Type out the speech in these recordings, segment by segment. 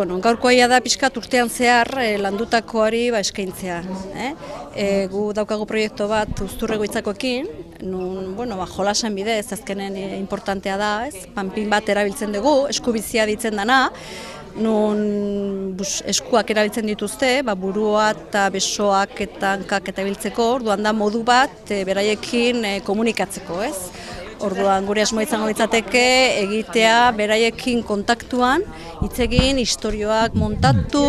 Bueno, gaurkoa da pixkat urtean zehar landutakoari eskaintzea. Gu daukagu proiektu bat Uzturregoitzakoekin, nun jolasen bidez azkenen importantea da, panpin bat erabiltzen dugu, eskubizia ditzen dana, nun eskuak erabiltzen dituzte, burua eta besoak eta hankak eta biltzeko, orduan da modu bat beraiekin komunikatzeko, ez? Orduan gure asmoa izango litzateke egitea beraiekin kontaktuan, hitz egin, istorioak montatu,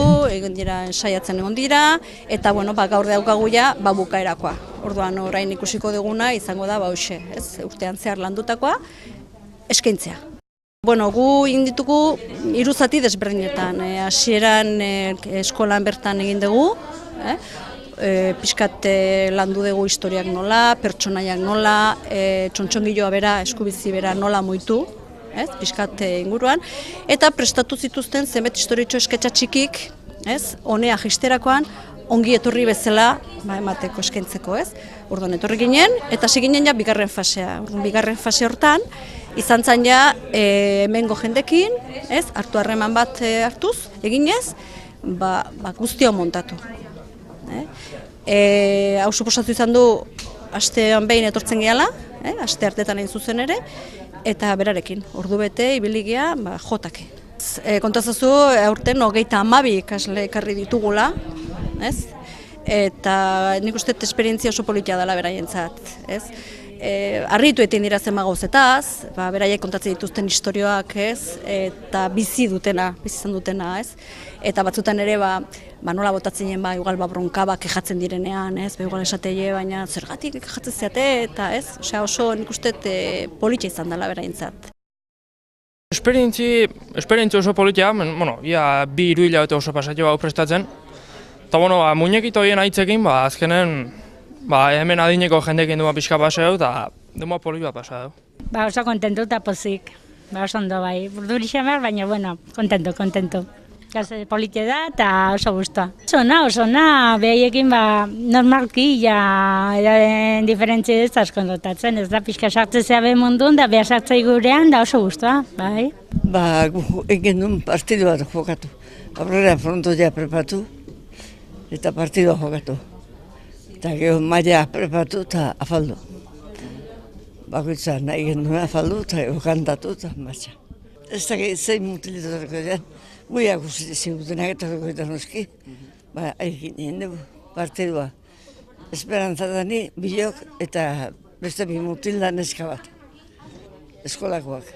saiatzen egon dira, eta gaur daukagu ja bukaerakoa. Orduan orain ikusiko duguna izango da hoxe, urtean zehar landutakoa eskaintzea. Gu egin ditugu 3 zati desberdinetan. Hasieran eskolan bertan egin dugu, pixkat landu dugu historiak nola, pertsonaiak nola, txontxongiloa bera, eskubizi bera nola moitu, pixkat inguruan, eta prestatu zituzten zenbait historiotxo esketxa txikik, honea jisterakoan, ongi etorri bezala emateko eskaintzeko, Orduan etorri ginen, eta hasi ginen ja bigarren fasea. Bigarren fase hortan, izan zen ja hemengo jendekin, hartu harreman bat hartuz, eginez, guztia montatu. Hau suposatu izan du astean behin etortzen gehala, aste hartetan egin zuzen ere, eta berarekin, ordu bete ibiligia jotake. Kontazazu aurten 32 ikasle ekarri ditugula, eta nik uste esperientzia oso politia dela beraientzat. Harritu egiten dira zenba gauzetaz, beraiek kontatzen dituzten istorioak, eta bizi izan dutena, eta batzutan ere nola botatzen jen, igual bronka kejatzen direnean, igual esateie, baina zergatik kejatzen zeate, eta oso nik uste politia izan dela beraientzat. Esperientzia oso politia, 2-3 hilabete oso pasatio hau prestatzen, eta muñekito horien aitzekin, azkenen hemen adineko jendekin duma pixka paseu, eta duma poli bat pasau. Oso kontentu eta pozik, oso ondo bai, burdurixen behar, baina, kontento. Politia da eta oso guztua. Oso na, behaiekin normalki, edaren diferentzia ez asko notatzen, ez da pixka sartzea behin mundun, da behar sartzei gurean, da oso guztua, bai. Egin duen partidu bat jokatu. Aurrera frontoia prepatu eta partidua jokatu. Eta gero maila prepatu eta afaldu. Bakoitza nahi genduen afaldu eta gero kantatu eta martxa. Ez da zein mutilituarko den. Guiak usitzen gutenak eta goita noski, egin egin dugu, partidua. Esperantzatani, bilok eta beste bi mutilda neska bat. Eskolakoak,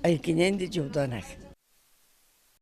egin egin ditu dutenak.